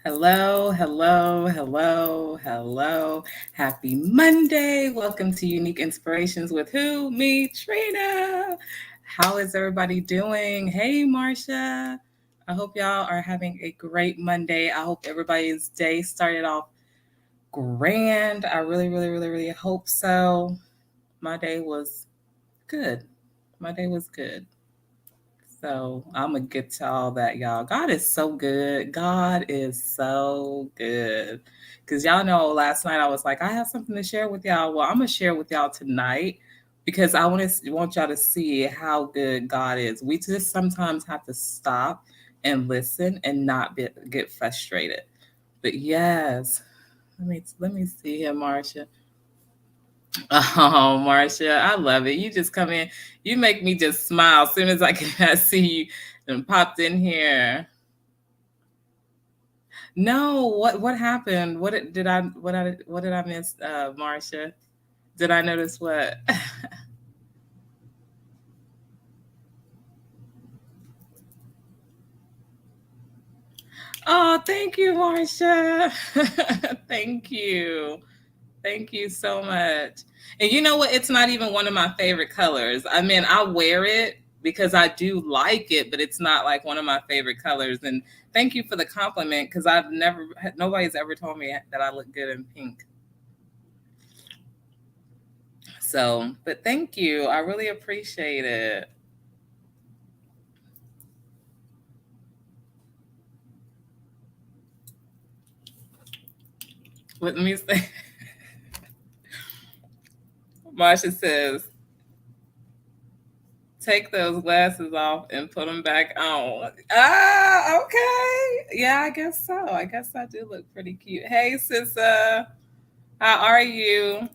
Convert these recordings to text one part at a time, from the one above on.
Hello, hello, hello, hello. Happy Monday. Welcome to Unique Inspirations with who? Me, Trina. How is everybody doing? Hey, Marcia. I hope y'all are having a great Monday. I hope everybody's day started off grand. I really, really, really, really hope so. My day was good. My day was good. So I'm gonna get to all that, y'all. God is so good. God is so good. Cause y'all know last night I was like, I have something to share with y'all. Well, I'm gonna share with y'all tonight because I want y'all to see how good God is. We just sometimes have to stop and listen and not get frustrated. But yes, let me see here, Marcia. Oh, Marcia, I love it. You just come in. You make me just smile as soon as I see you and popped in here. No, what happened? What did I miss, Marcia? Did I notice what? Oh, thank you, Marcia. Thank you. Thank you so much. And you know what? It's not even one of my favorite colors. I mean, I wear it because I do like it, but it's not like one of my favorite colors. And thank you for the compliment because nobody's ever told me that I look good in pink. So, but thank you. I really appreciate it. Let me say, Marsha says, take those glasses off and put them back on. Ah, okay. Yeah, I guess so. I guess I do look pretty cute. Hey, Sissa. How are you?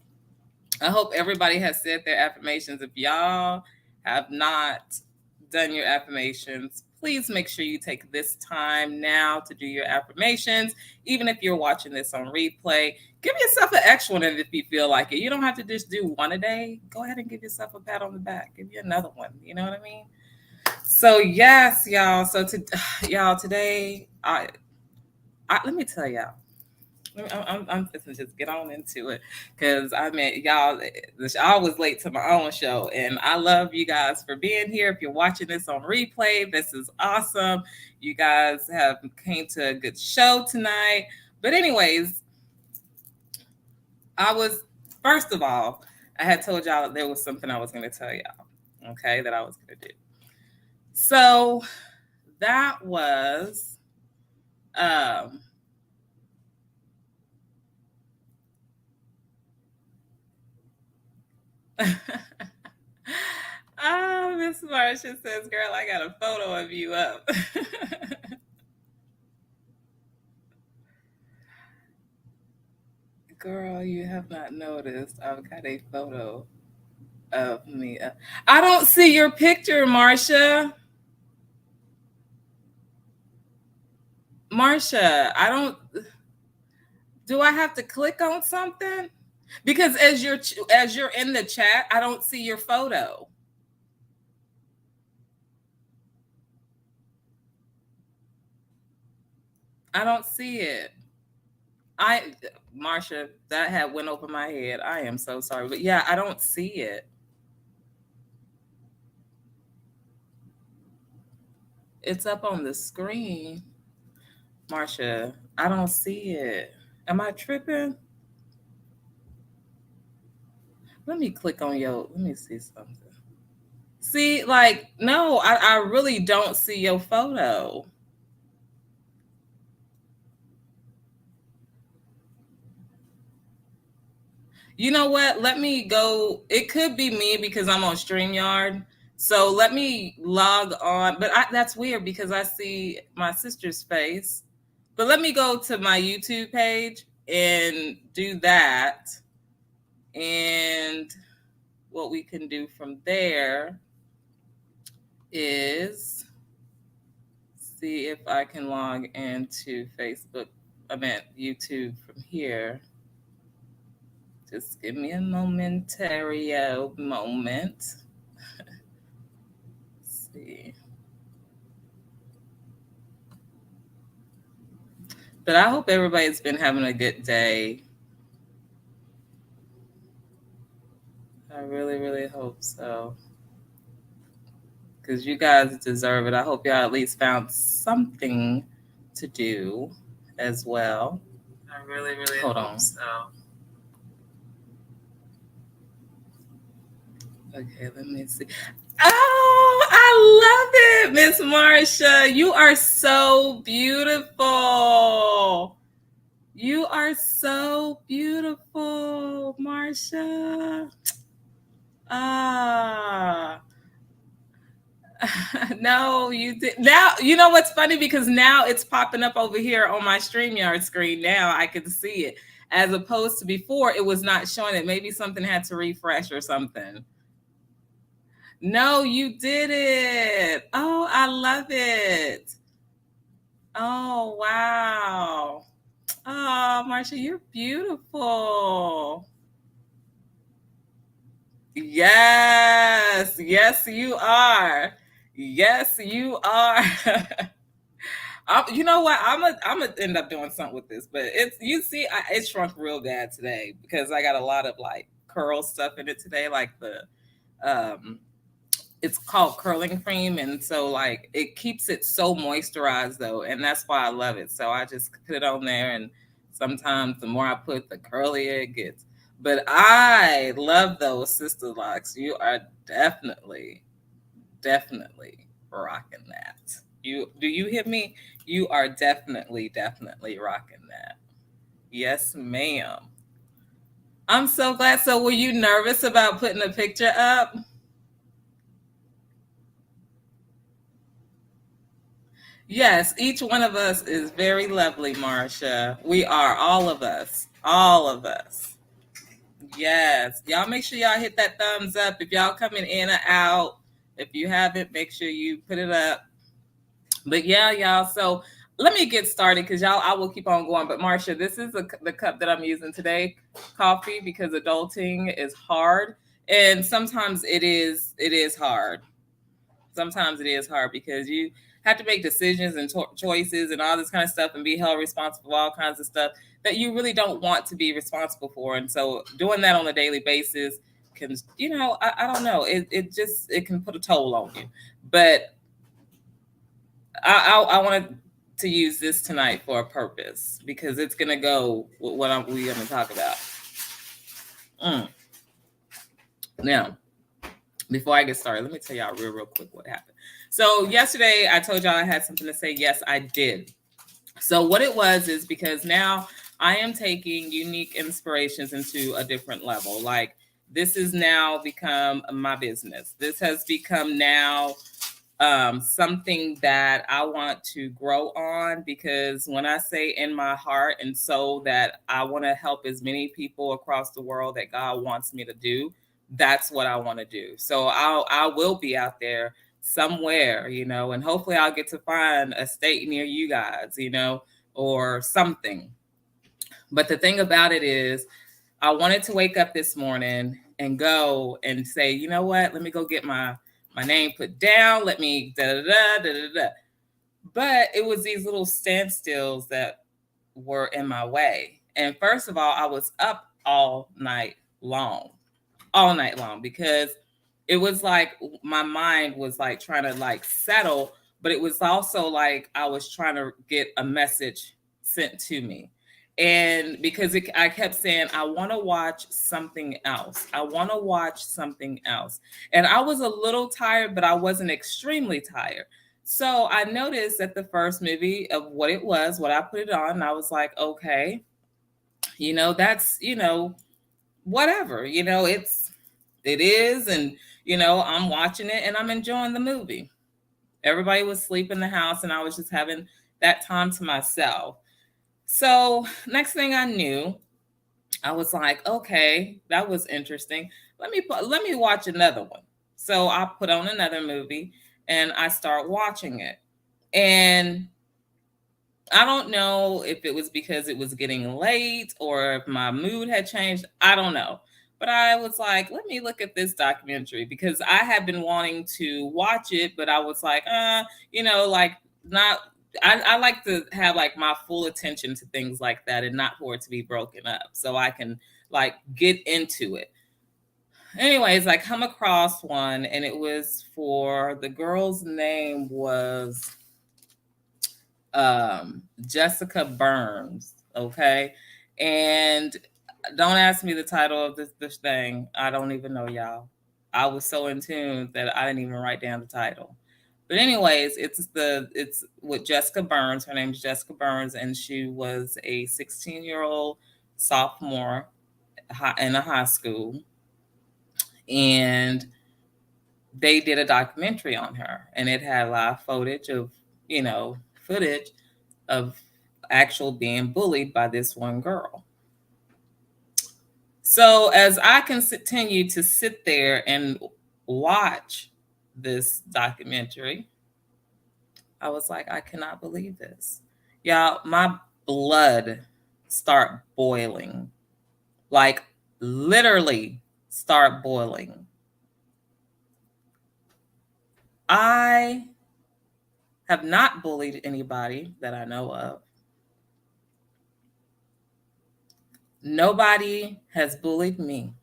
I hope everybody has said their affirmations. If y'all have not done your affirmations, please make sure you take this time now to do your affirmations. Even if you're watching this on replay, give yourself an extra one if you feel like it. You don't have to just do one a day. Go ahead and give yourself a pat on the back. Give you another one. You know what I mean? So yes, y'all. So to y'all today, let me tell y'all. I'm just get on into it because I mean, y'all, I was late to my own show, and I love you guys for being here. If you're watching this on replay, this is awesome. You guys have came to a good show tonight. But anyways, I was first of all, I had told y'all that there was something I was going to tell y'all. Okay, that I was going to do. So that was um oh, Miss Marcia says, girl, I got a photo of you up. Girl, you have not noticed. I've got a photo of me. I don't see your picture, Marcia. Marcia, I don't. Do I have to click on something? Because as you're in the chat, I don't see your photo. I don't see it. I, Marcia, that had went over my head. I am so sorry, but yeah, I don't see it. It's up on the screen, Marcia. I don't see it. Am I tripping? Let me click on your. Let me see something. See, like, no, I really don't see your photo. You know what? Let me go. It could be me because I'm on StreamYard. So let me log on. But that's weird because I see my sister's face. But let me go to my YouTube page and do that. And what we can do from there is see if I can log into Facebook. I meant YouTube from here. Just give me a momentary moment. Let's see. But I hope everybody's been having a good day. I really, really hope so. Because you guys deserve it. I hope y'all at least found something to do as well. I really, really Hold hope on. so. Okay, let me see. Oh, I love it, Miss Marsha. You are so beautiful. You are so beautiful, Marsha. Ah. No, you did. Now, you know what's funny because now it's popping up over here on my StreamYard screen. Now I can see it as opposed to before it was not showing it. Maybe something had to refresh or something. No, you did it. Oh, I love it. Oh, wow. Oh, Marsha, you're beautiful. Yes, yes, you are. Yes, you are. You know what? I'm gonna end up doing something with this, but it's you see, it shrunk real bad today because I got a lot of like curl stuff in it today, like the um it's called curling cream, and so like it keeps it so moisturized though, and that's why I love it. So I just put it on there, and sometimes the more I put, the curlier it gets. But I love those sister locks. You are definitely, definitely rocking that. You do you hear me? You are definitely, definitely rocking that. Yes, ma'am. I'm so glad. So were you nervous about putting a picture up? Yes, each one of us is very lovely, Marcia. We are, all of us. All of us. Yes. Y'all make sure y'all hit that thumbs up. If y'all coming in or out, if you haven't, make sure you put it up. But yeah, y'all. So let me get started because y'all, I will keep on going. But Marcia, this is the cup that I'm using today, coffee, because adulting is hard, and sometimes it is hard. Sometimes it is hard because you have to make decisions and choices and all this kind of stuff and be held responsible for all kinds of stuff that you really don't want to be responsible for. And so doing that on a daily basis can, I don't know, it just it can put a toll on you. But I wanted to use this tonight for a purpose because it's gonna go with what we're gonna talk about. Mm. Now, before I get started, let me tell y'all real quick what happened. So yesterday I told y'all I had something to say. Yes, I did. So what it was is because now I am taking unique inspirations into a different level. Like this has now become my business. This has become now something that I want to grow on because when I say in my heart and soul that I want to help as many people across the world that God wants me to do, that's what I want to do. So I will be out there somewhere, and hopefully I'll get to find a state near you guys, or something. But the thing about it is, I wanted to wake up this morning and go and say, you know what? Let me go get my name put down. Let me da da da da da da. But it was these little standstills that were in my way. And first of all, I was up all night long because it was like my mind was like trying to like settle, but it was also like I was trying to get a message sent to me. And because I kept saying, I want to watch something else. I want to watch something else. And I was a little tired, but I wasn't extremely tired. So I noticed at the first movie of what it was, what I put it on, and I was like, okay, that's, whatever, it is. And, I'm watching it and I'm enjoying the movie. Everybody was asleep in the house and I was just having that time to myself. So, next thing I knew, I was like, okay, that was interesting. Let me watch another one. So, I put on another movie and I start watching it. And I don't know if it was because it was getting late or if my mood had changed. I don't know. But I was like, let me look at this documentary because I had been wanting to watch it, but I was like, like not. I like to have like my full attention to things like that and not for it to be broken up so I can like get into it. Anyways, I come across one and it was for the girl's name was Jessica Burns. Okay. And don't ask me the title of this thing. I don't even know, y'all. I was so in tune that I didn't even write down the title. But anyways, it's with Jessica Burns. Her name is Jessica Burns, and she was a 16-year-old sophomore in a high school, and they did a documentary on her, and it had live footage of actual being bullied by this one girl. So as I continue to sit there and watch this documentary, I was like, I cannot believe this. Y'all, my blood start boiling. Like literally start boiling. I have not bullied anybody that I know of. Nobody has bullied me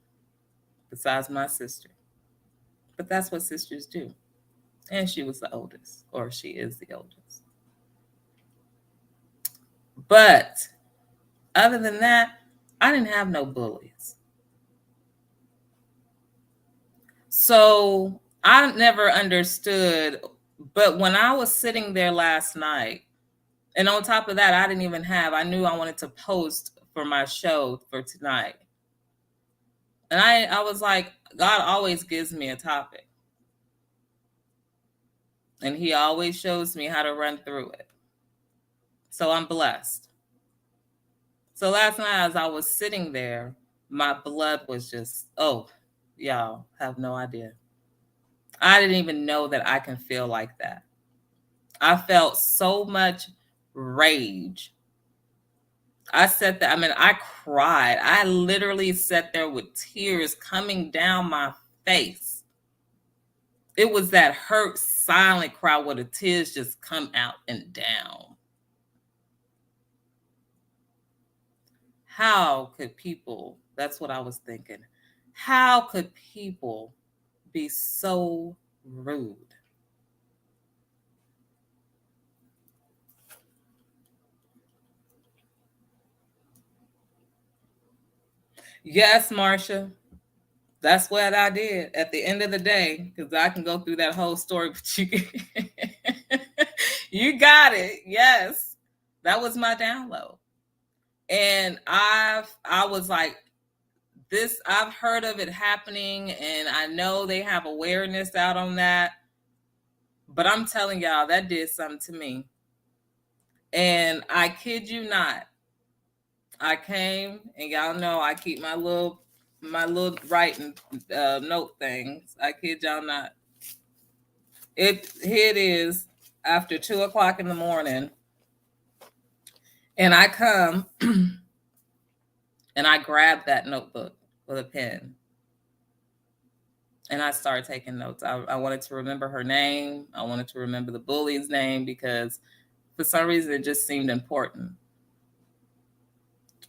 besides my sister. But that's what sisters do. And she was the oldest, or she is the oldest. But other than that, I didn't have no bullies. So I never understood. But when I was sitting there last night, and on top of that, I knew I wanted to post for my show for tonight. And I was like, God always gives me a topic. And he always shows me how to run through it. So I'm blessed. So last night, as I was sitting there, my blood was just, oh, y'all have no idea. I didn't even know that I can feel like that. I felt so much rage. I sat there, I cried. I literally sat there with tears coming down my face. It was that hurt, silent cry where the tears just come out and down. How could people, that's what I was thinking, how could people be so rude? Yes, Marcia. That's what I did at the end of the day, because I can go through that whole story, but you you got it. Yes. That was my download. And I was like, this, I've heard of it happening, and I know they have awareness out on that. But I'm telling y'all, that did something to me. And I kid you not, I came, and y'all know I keep my little writing note things. I kid y'all not. Here it is after 2 o'clock in the morning, and I come and I grab that notebook with a pen, and I started taking notes. I wanted to remember her name. I wanted to remember the bully's name because for some reason it just seemed important.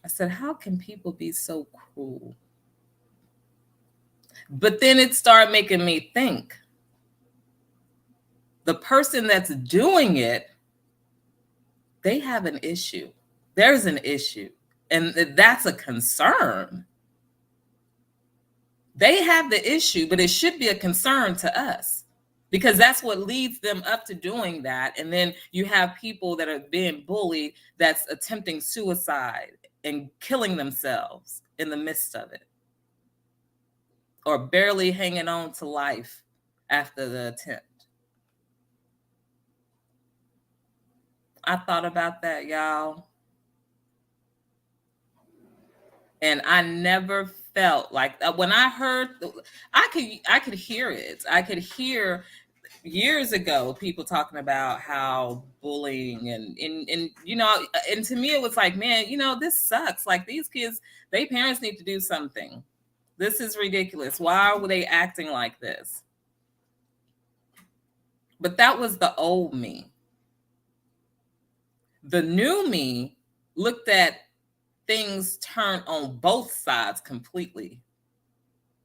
I said, how can people be so cruel? But then it started making me think. The person that's doing it, they have an issue. There's an issue. And that's a concern. They have the issue, but it should be a concern to us because that's what leads them up to doing that. And then you have people that are being bullied that's attempting suicide and killing themselves in the midst of it, or barely hanging on to life after the attempt. I thought about that, y'all. And I never felt like when I heard, I could hear it. I could hear years ago people talking about how bullying and and to me it was like, man, this sucks. Like these kids, they parents need to do something. This is ridiculous. Why were they acting like this? But that was the old me. The new me looked at things turned on both sides completely.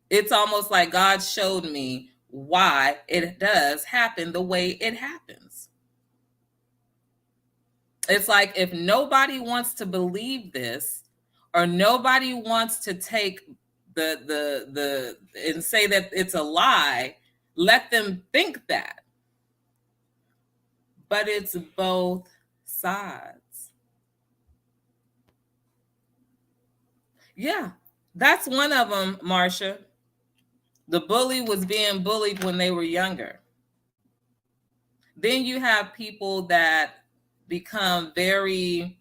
It's almost like God showed me why it does happen the way it happens. It's like if nobody wants to believe this, or nobody wants to take the and say that it's a lie, let them think that. But it's both sides. Yeah, that's one of them, Marcia. The bully was being bullied when they were younger. Then you have people that become very,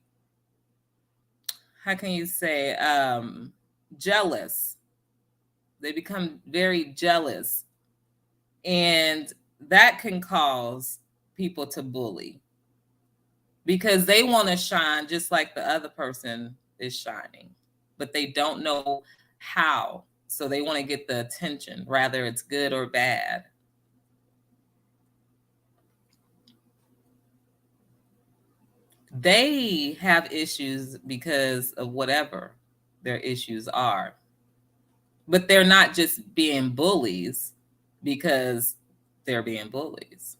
how can you say, jealous. They become very jealous. And that can cause people to bully because they want to shine just like the other person is shining, but they don't know how. So they want to get the attention, whether it's good or bad. They have issues because of whatever their issues are. But they're not just being bullies because they're being bullies.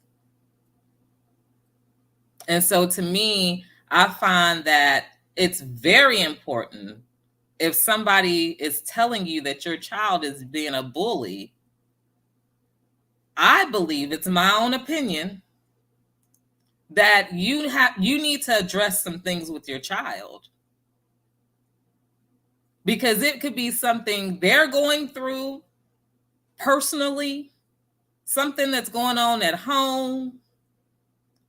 And so to me, I find that it's very important if somebody is telling you that your child is being a bully. I believe, it's my own opinion, that you need to address some things with your child, because it could be something they're going through personally, something that's going on at home,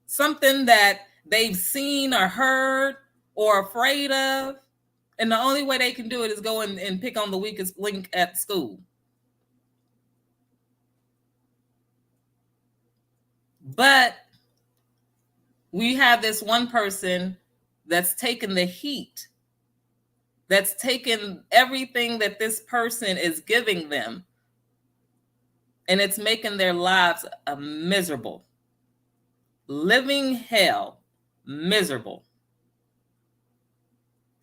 something that they've seen or heard or afraid of. And the only way they can do it is go and pick on the weakest link at school. But we have this one person that's taken the heat, that's taken everything that this person is giving them, and it's making their lives a miserable, living hell, miserable.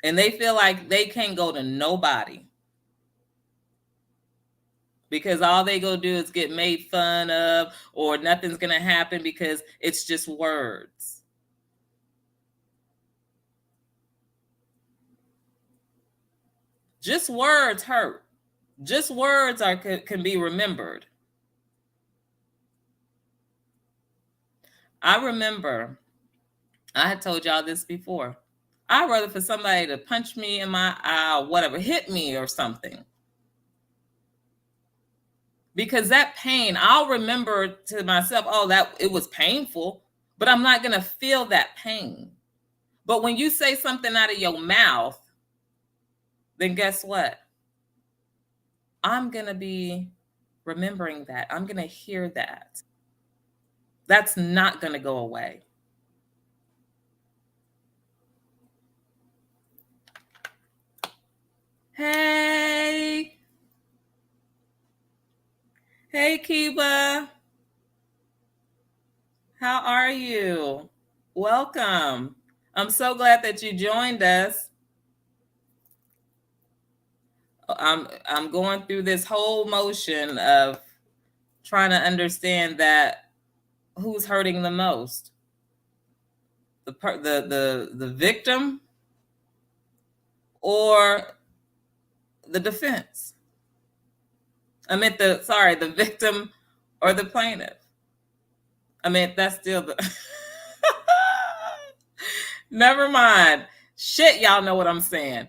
And they feel like they can't go to nobody because all they go do is get made fun of, or nothing's going to happen because it's just words. Just words hurt. Just words can be remembered. I remember, I had told y'all this before. I'd rather for somebody to punch me in my eye, whatever, hit me or something. Because that pain, I'll remember to myself, oh, that it was painful, but I'm not going to feel that pain. But when you say something out of your mouth, then guess what? I'm going to be remembering that. I'm going to hear that. That's not going to go away. Hey. Hey, Kiba. How are you? Welcome. I'm so glad that you joined us. I'm going through this whole motion of trying to understand that who's hurting the most, the victim or the defense. I meant the victim or the plaintiff. I mean, that's still the never mind. Shit, y'all know what I'm saying.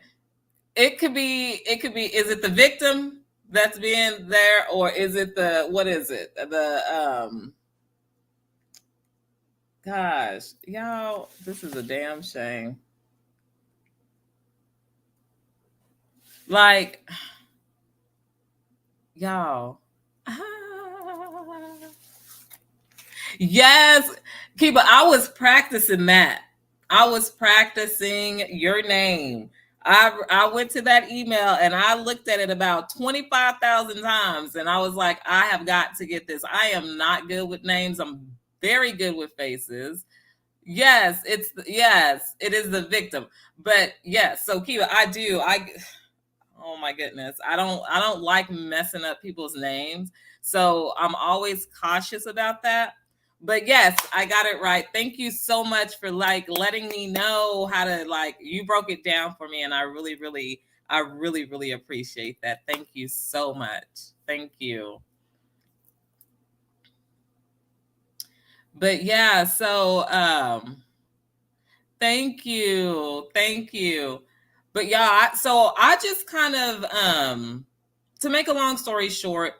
It could be, is it the victim that's being there, or is it what is it? Gosh, y'all, this is a damn shame. Like, y'all. Yes, Kiba, I was practicing that. I was practicing your name. I went to that email and I looked at it about 25,000 times, and I was like, I have got to get this. I am not good with names. I'm very good with faces. yes, it is the victim. But yes, so Kiva, oh my goodness, I don't like messing up people's names, so I'm always cautious about that. But yes, I got it right. Thank you so much for like letting me know how to, like, you broke it down for me, and I really appreciate that. Thank you so much. Thank you. But yeah, so thank you. Thank you. But yeah, so I just kind of to make a long story short,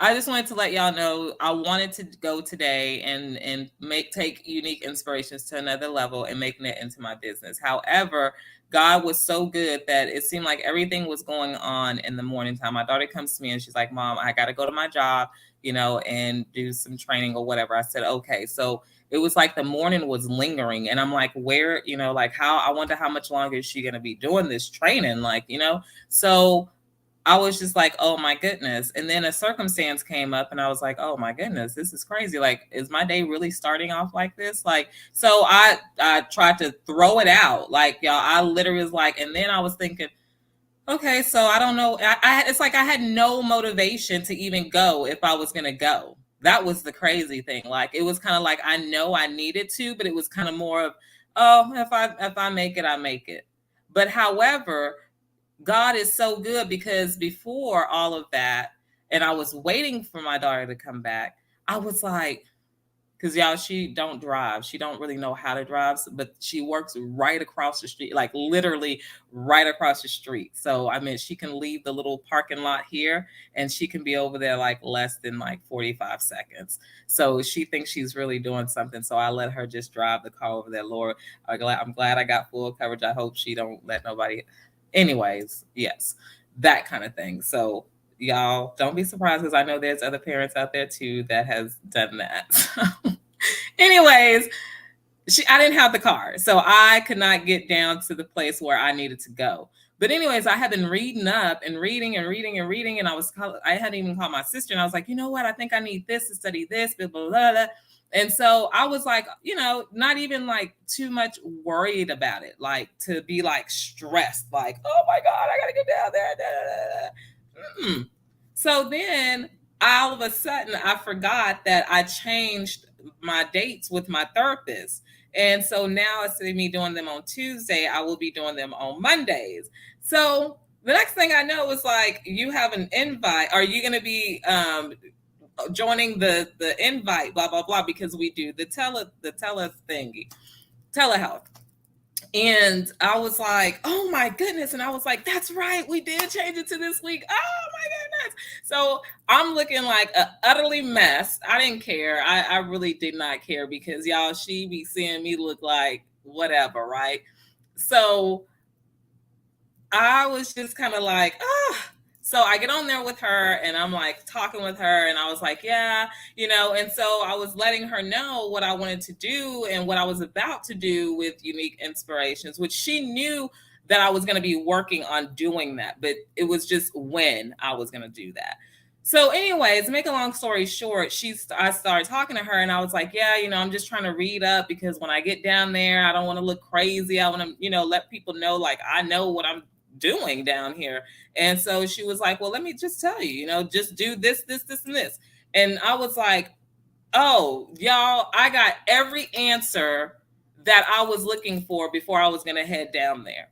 I just wanted to let y'all know I wanted to go today and make take unique inspirations to another level and making it into my business. However, God was so good that it seemed like everything was going on in the morning time. My daughter comes to me and she's like, "Mom, I got to go to my job, and do some training or whatever." I said, "Okay." So it was like the morning was lingering, and I'm like, "Where, like how? I wonder how much longer is she going to be doing this training?" So I was just like, oh my goodness. And then a circumstance came up and I was like, oh my goodness, this is crazy. Like, is my day really starting off like this? Like, so I tried to throw it out. Like, y'all, I literally was like, and then I was thinking, okay, so I don't know. It's like I had no motivation to even go if I was gonna go. That was the crazy thing. Like, it was kind of like I know I needed to, but it was kind of more of, oh, if I make it, I make it. But however, God is so good because before all of that, and I was waiting for my daughter to come back, I was like, because y'all, she don't drive. She don't really know how to drive, but she works right across the street, like literally right across the street. So I mean, she can leave the little parking lot here, and she can be over there like less than like 45 seconds. So she thinks she's really doing something. So I let her just drive the car over there. Lord, I'm glad I got full coverage. I hope she don't let nobody. Anyways, yes, that kind of thing. So y'all don't be surprised because I know there's other parents out there too that has done that. Anyways, I didn't have the car, so I could not get down to the place where I needed to go. But anyways, I had been reading up and reading and reading and reading, and I hadn't even called my sister, and I was like, you know what? I think I need this to study this, blah blah blah. Blah. And so I was like, not even like too much worried about it, like to be like stressed, like, oh my God, I gotta get down there. Da, da, da, da. So then all of a sudden I forgot that I changed my dates with my therapist. And so now instead of me doing them on Tuesday, I will be doing them on Mondays. So the next thing I know is like, you have an invite. Are you going to be joining the invite? Blah blah blah. Because we do the tele thingy, telehealth. And I was like, oh my goodness. And I was like, that's right. We did change it to this week. Oh my goodness. So I'm looking like a utterly mess. I didn't care. I really did not care because y'all, she be seeing me look like whatever, right? So I was just kind of like, ah. So I get on there with her and I'm like talking with her and I was like, yeah, and so I was letting her know what I wanted to do and what I was about to do with Unique Inspirations, which she knew that I was going to be working on doing that, but it was just when I was going to do that. So, anyways, make a long story short, I started talking to her and I was like, yeah, I'm just trying to read up because when I get down there, I don't want to look crazy. I want to, let people know like I know what I'm doing down here. And so she was like, well, let me just tell you, just do this, this, this, and this. And I was like, oh, y'all, I got every answer that I was looking for before I was going to head down there.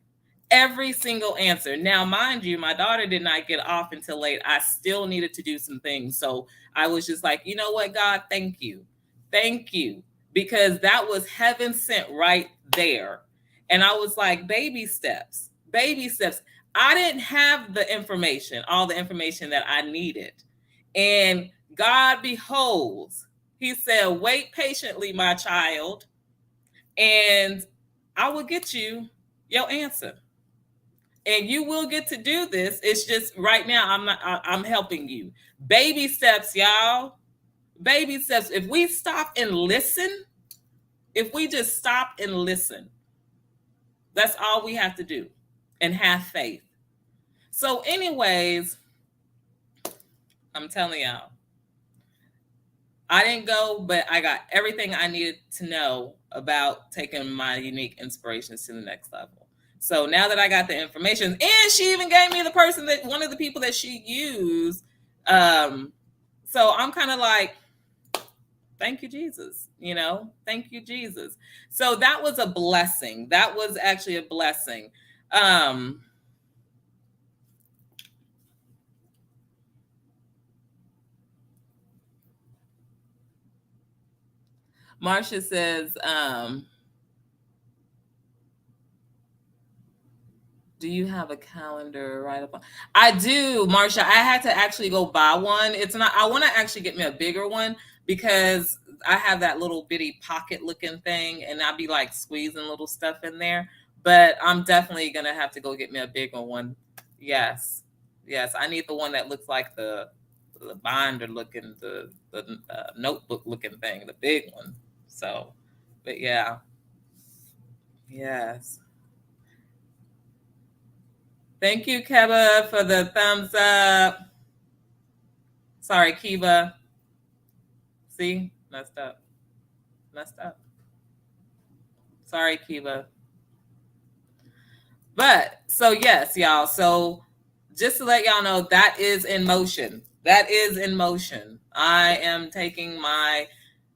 Every single answer. Now, mind you, my daughter did not get off until late. I still needed to do some things. So I was just like, you know what, God, thank you. Thank you. Because that was heaven sent right there. And I was like, baby steps, baby steps. I didn't have the information, all the information that I needed. And God beholds, he said, wait patiently, my child, and I will get you your answer. And you will get to do this. It's just right now I'm helping you. Baby steps, y'all. Baby steps. If we stop and listen, if we just stop and listen, that's all we have to do and have faith. So, anyways, I'm telling y'all, I didn't go, but I got everything I needed to know about taking my unique inspirations to the next level. So now that I got the information, and she even gave me the person that one of the people that she used. Um, so I'm kind of like, thank you, Jesus. Thank you, Jesus. So that was a blessing. That was actually a blessing. Um, Marcia says, do you have a calendar right up? I do, Marsha. I had to actually go buy one. It's not. I want to actually get me a bigger one because I have that little bitty pocket looking thing, and I'll be like squeezing little stuff in there. But I'm definitely gonna have to go get me a bigger one. Yes, yes. I need the one that looks like the binder looking, the notebook looking thing, the big one. So, but yeah, yes. Thank you, Keba, for the thumbs up. Sorry, Kiva. See? Messed up. Messed up. Sorry, Kiva. But so yes, y'all. So just to let y'all know, that is in motion. That is in motion. I am taking my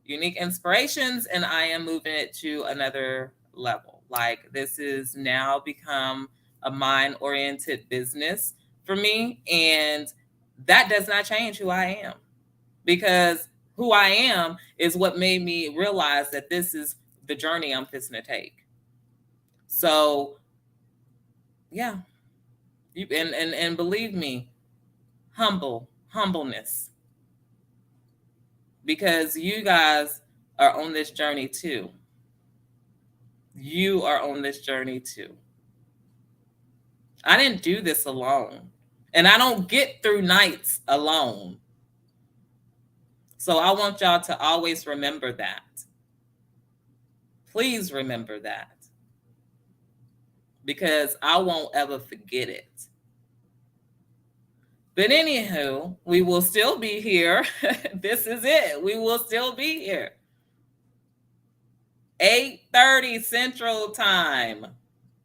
unique inspirations and I am moving it to another level. Like this is now become a mind-oriented business for me. And that does not change who I am. Because who I am is what made me realize that this is the journey I'm fixing to take. So yeah, and believe me, humbleness, because you guys are on this journey too. You are on this journey too. I didn't do this alone, and I don't get through nights alone. So I want y'all to always remember that. Please remember that. Because I won't ever forget it. But anywho, we will still be here. This is it. We will still be here. 8:30 Central Time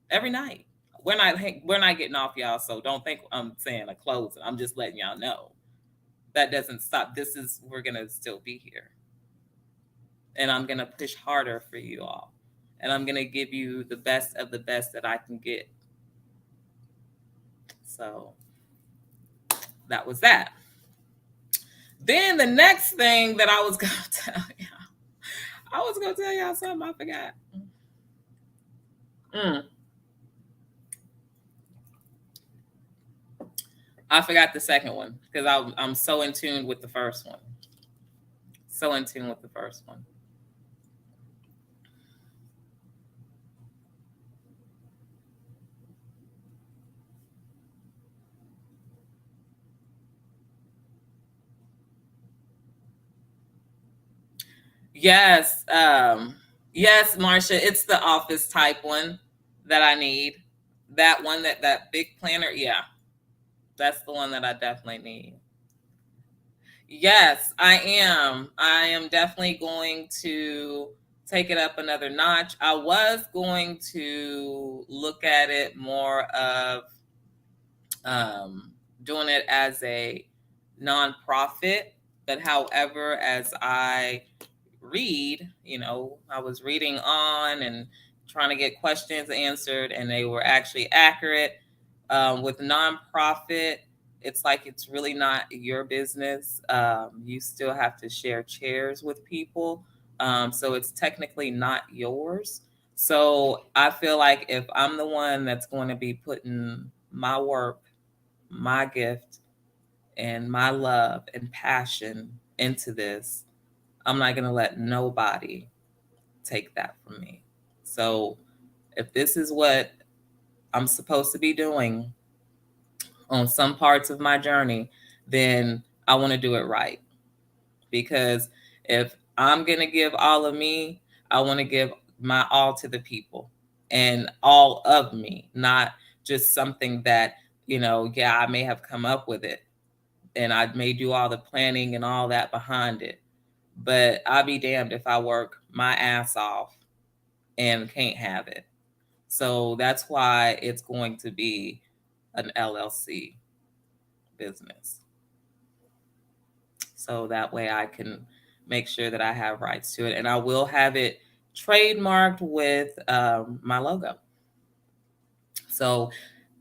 every night. We're not getting off, y'all. So don't think I'm saying a closing. I'm just letting y'all know that doesn't stop. We're gonna still be here, and I'm gonna push harder for you all, and I'm gonna give you the best of the best that I can get. So that was that. Then the next thing that I was gonna tell y'all, I was gonna tell y'all something I forgot. Mm, I forgot the second one because I'm so in tune with the first one. So in tune with the first one. Yes, yes, Marcia, it's the office type one that I need. That one, that big planner, yeah, that's the one that I definitely need. Yes, I am. I am definitely going to take it up another notch. I was going to look at it more of um, doing it as a nonprofit, but however, as I read, I was reading on and trying to get questions answered, and they were actually accurate. With nonprofit, it's like it's really not your business. You still have to share chairs with people. So it's technically not yours. So I feel like if I'm the one that's going to be putting my work, my gift, and my love and passion into this, I'm not going to let nobody take that from me. So if this is what I'm supposed to be doing on some parts of my journey, then I want to do it right. Because if I'm going to give all of me, I want to give my all to the people and all of me, not just something that, yeah, I may have come up with it and I may do all the planning and all that behind it. But I'll be damned if I work my ass off and can't have it. So that's why it's going to be an LLC business. So that way I can make sure that I have rights to it. And I will have it trademarked with my logo. So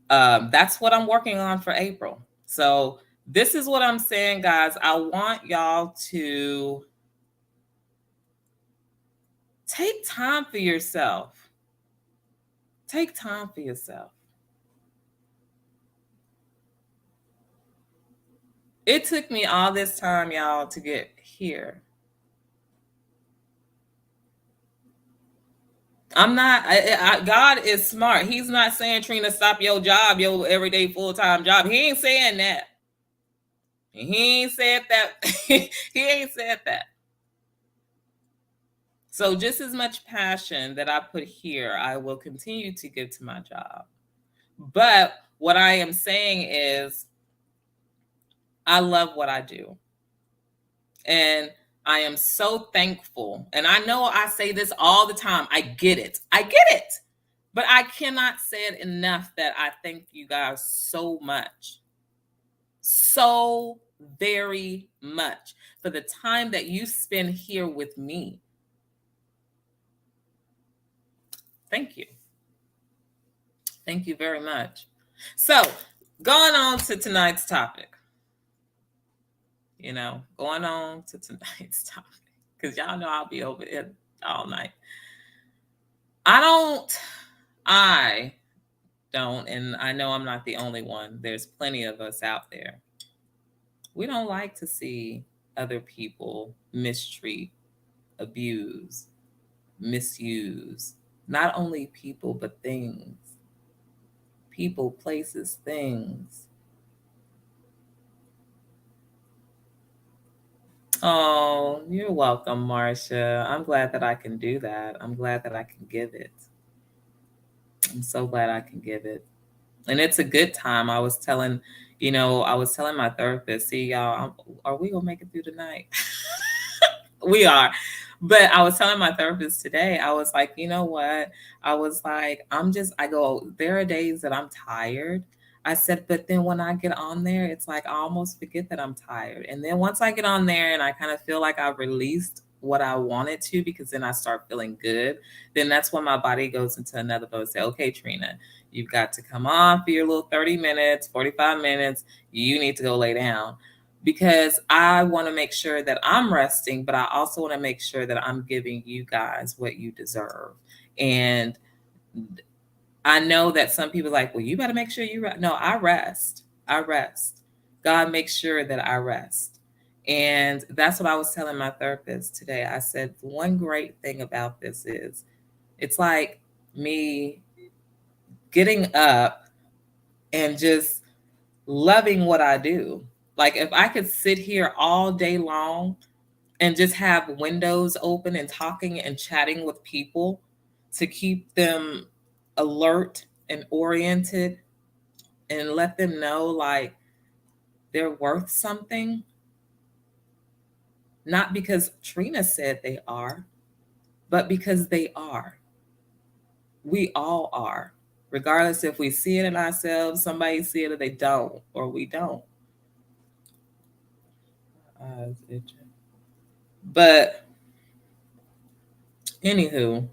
that's what I'm working on for April. So this is what I'm saying, guys. I want y'all to take time for yourself. Take time for yourself. It took me all this time, y'all, to get here. I'm not. God is smart. He's not saying, Trina, stop your job, your everyday full time job. He ain't saying that. He ain't said that. He ain't said that. So just as much passion that I put here, I will continue to give to my job. But what I am saying is, I love what I do. And I am so thankful. And I know I say this all the time. I get it. I get it. But I cannot say it enough that I thank you guys so much. So very much for the time that you spend here with me. Thank you. Thank you very much. So, going on to tonight's topic. Going on to tonight's topic. Because y'all know I'll be over it all night. I don't, and I know I'm not the only one. There's plenty of us out there. We don't like to see other people mistreat, abuse, misuse. Not only people, but things. People, places, things. Oh, you're welcome, Marcia. I'm glad that I can do that. I'm glad that I can give it. I'm so glad I can give it. And it's a good time. I was telling my therapist, see, y'all, are we going to make it through the night? We are. But I was telling my therapist today, I was like, you know what? I was like, there are days that I'm tired. I said, but then when I get on there, it's like I almost forget that I'm tired. And then once I get on there and I kind of feel like I've released what I wanted to, because then I start feeling good, then that's when my body goes into another mode. Say, okay, Trina, you've got to come on for your little 30 minutes, 45 minutes. You need to go lay down. Because I want to make sure that I'm resting, but I also want to make sure that I'm giving you guys what you deserve. And I know that some people are like, well, you better make sure you rest. No, I rest. I rest. God makes sure that I rest. And that's what I was telling my therapist today. I said, one great thing about this is it's like me getting up and just loving what I do. Like if I could sit here all day long and just have windows open and talking and chatting with people to keep them alert and oriented and let them know like they're worth something, not because Trina said they are, but because they are. We all are, regardless if we see it in ourselves, somebody see it or they don't, or we don't. But anywho,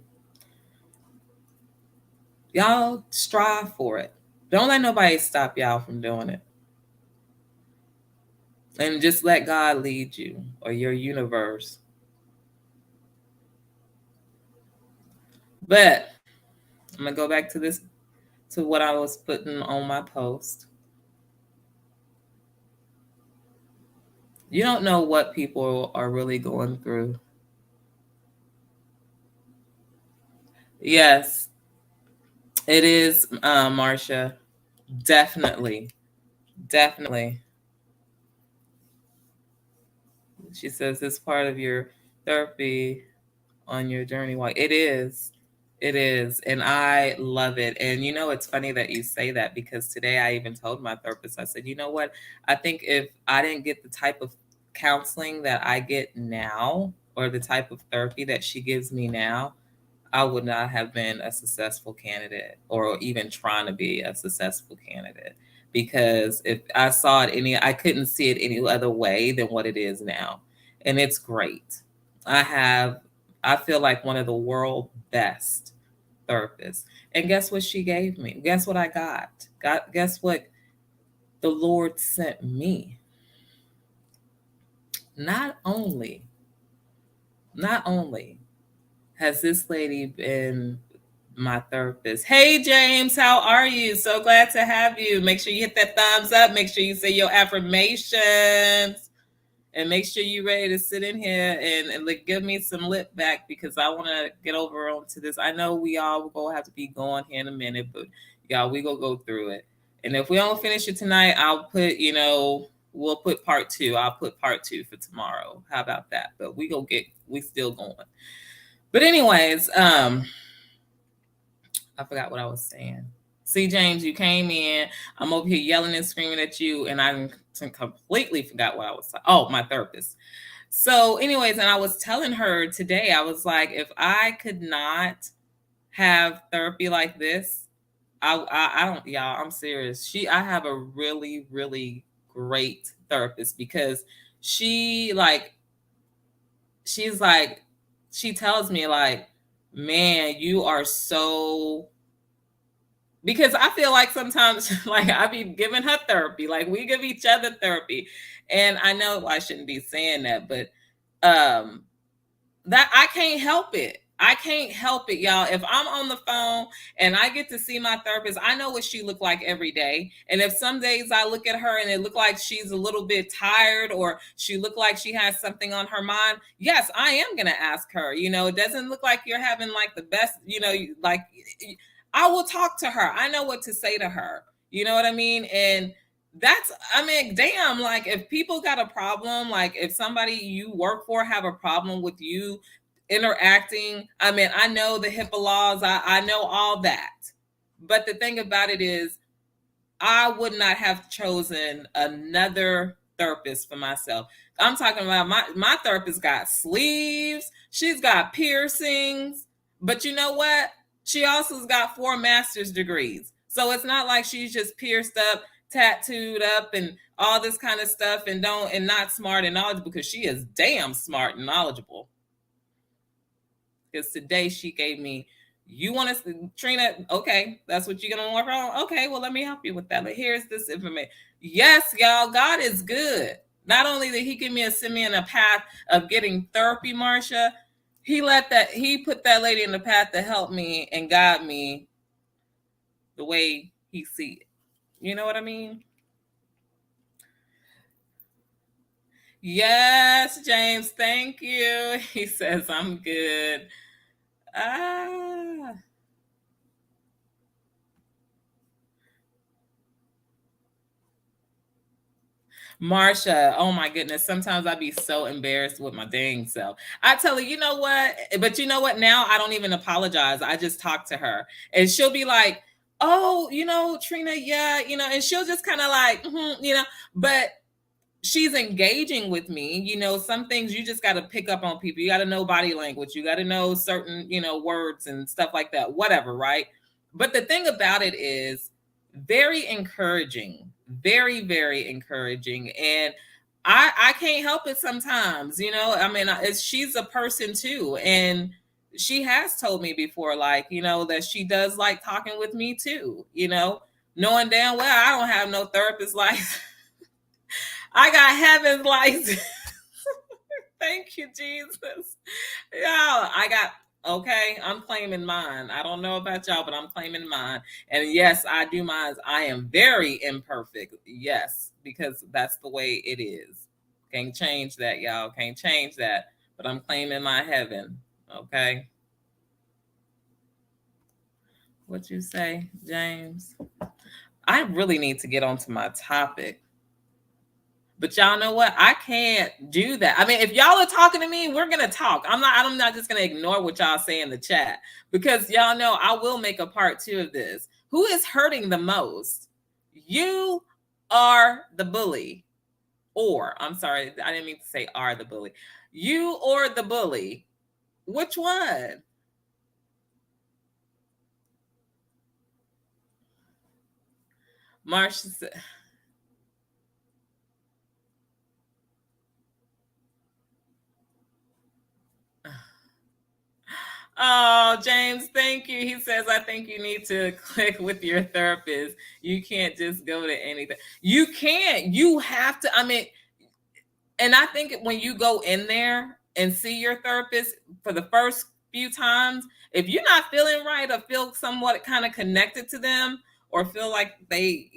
y'all strive for it. Don't let nobody stop y'all from doing it. And just let God lead you, or your universe. But I'm gonna go back to what I was putting on my post. You don't know what people are really going through. Yes, it is, Marcia. Definitely. Definitely. She says it's part of your therapy on your journey. Why it is. It is. And I love it. And it's funny that you say that, because today I even told my therapist, I said, you know what? I think if I didn't get the type of counseling that I get now, or the type of therapy that she gives me now, I would not have been a successful candidate or even trying to be a successful candidate, because if I saw it I couldn't see it any other way than what it is now. And it's great. I have, I feel like one of the world best therapists. And guess what she gave me? Guess what I got? Guess what the Lord sent me? Not only, not only has this lady been my therapist. Hey, James, how are you? So glad to have you. Make sure you hit that thumbs up. Make sure you say your affirmations. And make sure you're ready to sit in here and like, give me some lip back, because I want to get over onto this. I know we all will go have to be going here in a minute, but y'all, we gonna go through it. And if we don't finish it tonight, I'll put, we'll put part two. I'll put part two for tomorrow. How about that? But we still going. But anyways, I forgot what I was saying. See, James, you came in. I'm over here yelling and screaming at you, and I completely forgot what I was saying. Oh, my therapist. So, anyways, and I was telling her today, I was like, if I could not have therapy like this, I don't, y'all, I'm serious. I have a really, really great therapist, because she like, she's like, she tells me like, man, you are so, because I feel like sometimes like I be giving her therapy, like we give each other therapy. And I know I shouldn't be saying that, but um that I can't help it. I can't help it, y'all. If I'm on the phone and I get to see my therapist, I know what she look like every day. And if some days I look at her and it look like she's a little bit tired, or she look like she has something on her mind, yes, I am going to ask her. It doesn't look like you're having like the best, like I will talk to her. I know what to say to her. You know what I mean? And I mean, damn, like if people got a problem, like if somebody you work for have a problem with you interacting, I mean, I know the HIPAA laws, I know all that. But the thing about it is, I would not have chosen another therapist for myself. I'm talking about my therapist got sleeves, she's got piercings, but you know what? She also's got 4 master's degrees. So it's not like she's just pierced up, tattooed up, and all this kind of stuff, and not smart and knowledgeable, because she is damn smart and knowledgeable. Because today she gave me, you want to, Trina, okay, that's what you're going to work on? Okay, well, let me help you with that. But here's this information. Yes, y'all, God is good. Not only did he give me send me in a path of getting therapy, Marsha, he put that lady in the path to help me and guide me the way he see it. You know what I mean? Yes, James, thank you. He says, I'm good. Ah. Marsha, oh my goodness. Sometimes I'd be so embarrassed with my dang self. I tell her, you know what? But you know what? Now I don't even apologize. I just talk to her, and she'll be like, oh, Trina, yeah, and she'll just kind of like, but she's engaging with me. Some things you just got to pick up on people. You got to know body language. You got to know certain, words and stuff like that, whatever. Right. But the thing about it is very encouraging, very, very encouraging. And I can't help it sometimes, I mean, she's a person too. And she has told me before, like, that she does like talking with me too, knowing damn well I don't have no therapist license. I got heaven's license. Thank you, Jesus. Yeah, okay, I'm claiming mine. I don't know about y'all, but I'm claiming mine. And yes, I do mine. I am very imperfect. Yes, because that's the way it is. Can't change that, y'all. Can't change that. But I'm claiming my heaven. Okay. What you say, James? I really need to get onto my topic. But y'all know what? I can't do that. I mean, if y'all are talking to me, we're gonna talk. I'm not just gonna ignore what y'all say in the chat, because y'all know I will make a part 2 of this. Who is hurting the most? You are the bully. Or, I'm sorry, I didn't mean to say are the bully. You or the bully? Which one? Marsha said, oh, James, thank you. He says, I think you need to click with your therapist. You can't just go to anything. You can't. You have to. I mean, and I think when you go in there and see your therapist for the first few times, if you're not feeling right or feel somewhat kind of connected to them, or feel like they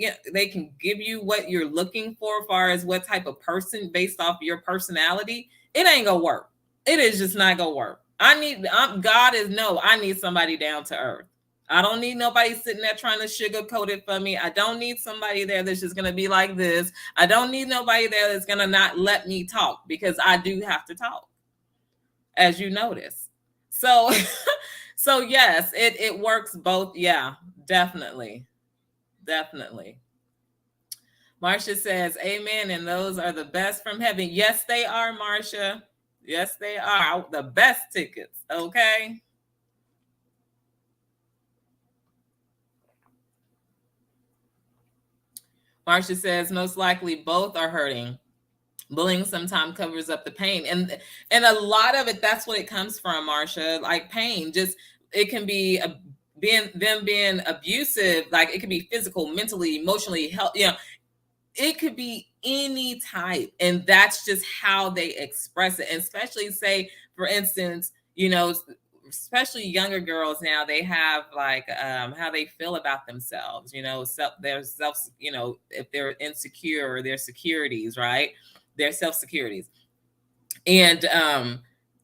can give you what you're looking for as far as what type of person based off your personality, it ain't gonna work. It is just not gonna work. God is no, I need somebody down to earth. I don't need nobody sitting there trying to sugarcoat it for me. I don't need somebody there that's just going to be like this. I don't need nobody there that's going to not let me talk, because I do have to talk, as you notice. So, so yes, it works both. Yeah, definitely. Definitely. Marcia says, amen. And those are the best from heaven. Yes, they are, Marcia. Yes, they are the best tickets. Okay. Marcia says, most likely both are hurting. Bullying sometimes covers up the pain. And a lot of it, that's what it comes from, Marcia. Like pain, just it can be being abusive, like it could be physical, mentally, emotionally, health, it could be any type, and that's just how they express it. And especially, say for instance, especially younger girls now, they have like how they feel about themselves, their self, if they're insecure or their securities, right, their self securities. And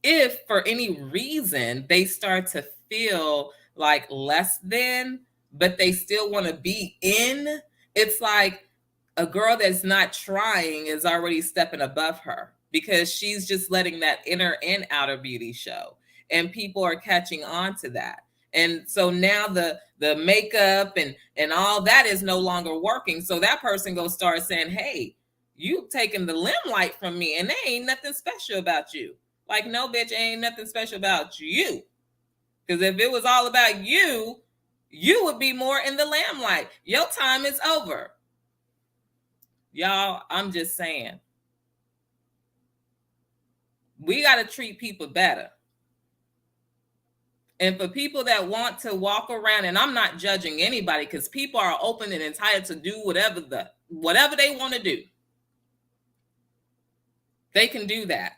if for any reason they start to feel like less than, but they still want to be in, it's like a girl that's not trying is already stepping above her, because she's just letting that inner and outer beauty show, and people are catching on to that. And so now the makeup and all that is no longer working, so that person goes start saying, hey, you taking the limelight from me, and there ain't nothing special about you. Like, no, bitch, ain't nothing special about you, because if it was all about you, you would be more in the limelight. Your time is over. Y'all, I'm just saying, we got to treat people better. And for people that want to walk around, and I'm not judging anybody, because people are open and entitled to do whatever they want to do. They can do that.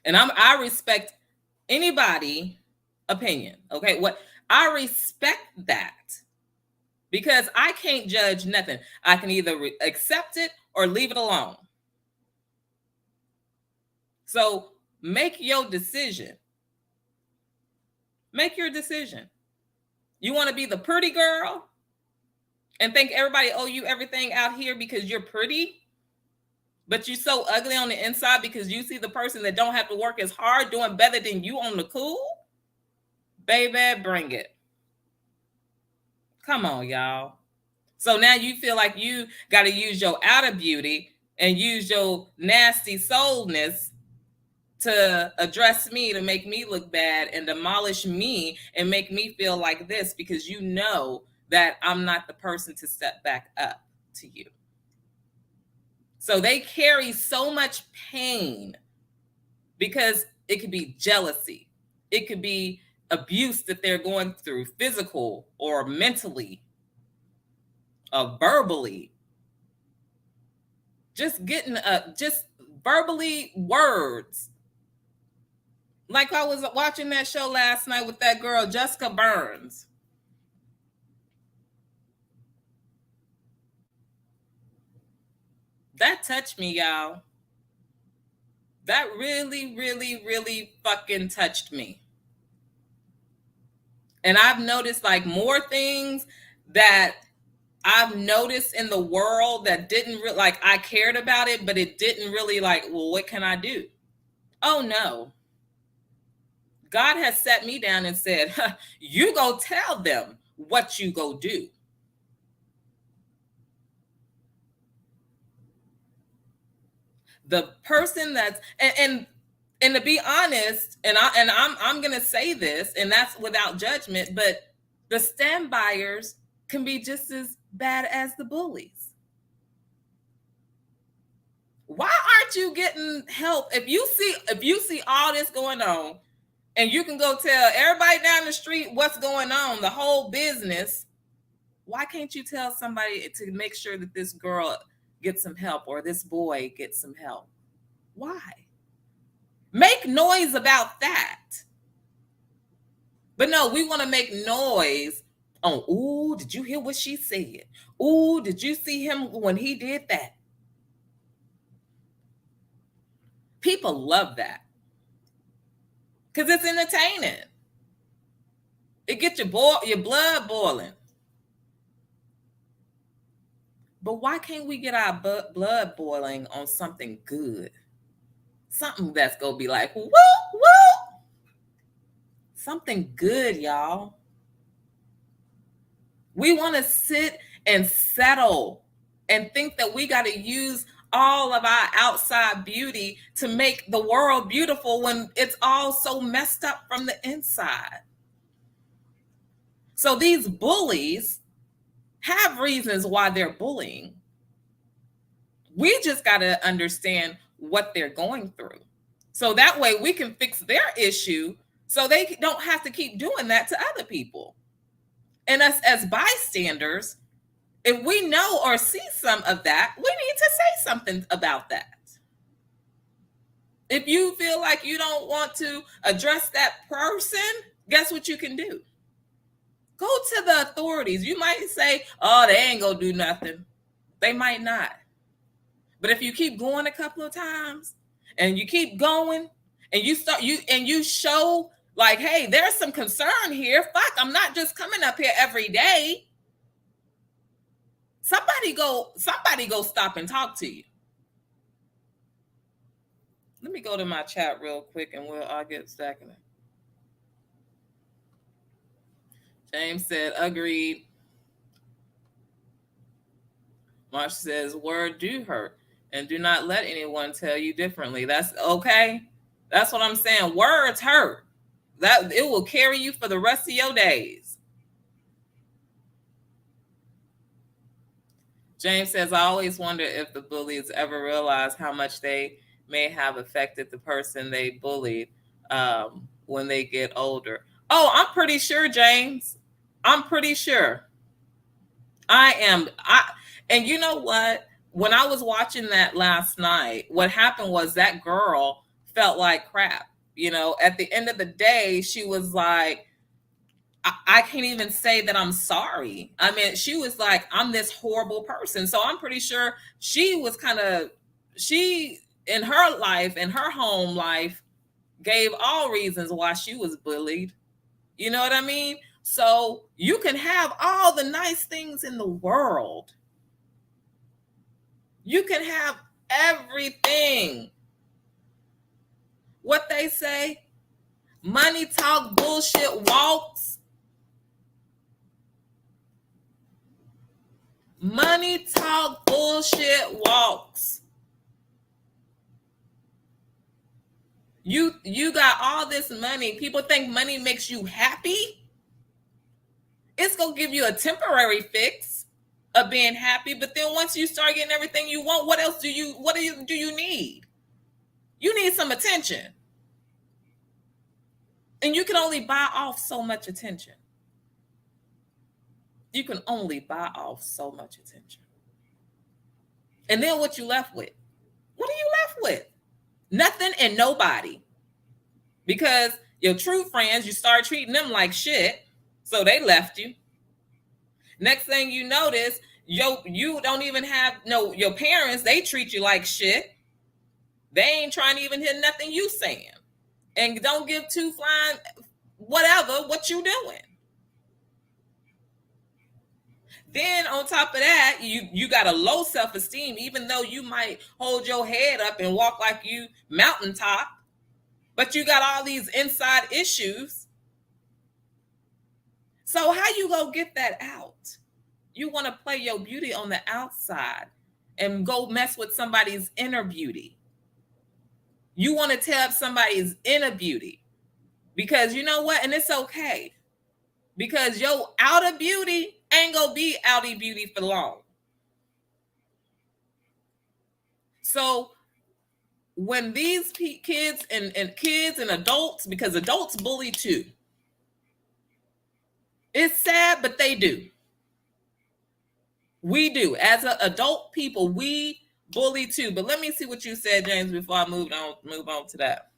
And I respect anybody opinion. Okay. I respect that, because I can't judge nothing. I can either accept it or leave it alone. So make your decision. Make your decision. You want to be the pretty girl and think everybody owe you everything out here because you're pretty, but you're so ugly on the inside because you see the person that don't have to work as hard doing better than you on the cool? Baby, bring it. Come on, y'all. So now you feel like you got to use your outer beauty and use your nasty soulness to address me, to make me look bad and demolish me and make me feel like this, because you know that I'm not the person to step back up to you. So they carry so much pain, because it could be jealousy, it could be abuse that they're going through, physical or mentally, verbally, just getting just verbally words. Like I was watching that show last night with that girl, Jessica Burns. That touched me, y'all. That really, really, really fucking touched me. And I've noticed like more things that I've noticed in the world that didn't like, I cared about it, but it didn't really like, well, what can I do? Oh no. God has sat me down and said, huh, you go tell them what you go do. The person that's and to be honest, and I'm gonna say this, and that's without judgment, but the stand buyers can be just as bad as the bullies. Why aren't you getting help? If you see all this going on, and you can go tell everybody down the street what's going on, the whole business, why can't you tell somebody to make sure that this girl gets some help or this boy gets some help? Why? Make noise about that. But no, we want to make noise on, ooh, did you hear what she said? Ooh, did you see him when he did that? People love that because it's entertaining. It gets your blood boiling. But why can't we get our blood boiling on something good? Something that's going to be like, woo, woo. Something good, y'all. We want to sit and settle and think that we got to use all of our outside beauty to make the world beautiful when it's all so messed up from the inside. So these bullies have reasons why they're bullying. We just got to understand what they're going through. So that way we can fix their issue so they don't have to keep doing that to other people. And us as bystanders, if we know or see some of that, we need to say something about that. If you feel like you don't want to address that person, guess what you can do? Go to the authorities. You might say, oh, they ain't gonna do nothing. They might not. But if you keep going a couple of times and you keep going and you show like, hey, there's some concern here. Fuck, I'm not just coming up here every day. Somebody go stop and talk to you. Let me go to my chat real quick and I'll get stacking it. James said, agreed. Marsh says, word do hurt. And do not let anyone tell you differently. That's okay. That's what I'm saying. Words hurt. That it will carry you for the rest of your days. James says, I always wonder if the bullies ever realize how much they may have affected the person they bullied when they get older. Oh, I'm pretty sure, James. I'm pretty sure. And you know what? When I was watching that last night, what happened was that girl felt like crap. You know, at the end of the day, she was like, I can't even say that I'm sorry. I mean, she was like, I'm this horrible person. So I'm pretty sure she was in her life, in her home life, gave all reasons why she was bullied. You know what I mean? So you can have all the nice things in the world. You can have everything. What they say, money talk, bullshit walks. Money talk, bullshit walks. You got all this money. People think money makes you happy. It's gonna give you a temporary fix of being happy, but then once you start getting everything you want, what else do you need? You need some attention. And you can only buy off so much attention. You can only buy off so much attention. And then what you left with? What are you left with? Nothing and nobody. Because your true friends, you start treating them like shit, so they left you. Next thing you notice, you don't even have your parents, they treat you like shit. They ain't trying to even hear nothing you saying. And don't give two flying whatever what you doing. Then on top of that, you got a low self-esteem, even though you might hold your head up and walk like you mountaintop, but you got all these inside issues. So how you go get that out? You want to play your beauty on the outside and go mess with somebody's inner beauty. You want to tell if somebody's inner beauty, because you know what? And it's okay, because your outer beauty ain't gonna be outer beauty for long. So when these kids and kids and adults, because adults bully too. It's sad, but they do. We do. As adult people, we bully too. But let me see what you said, James, before I move on to that.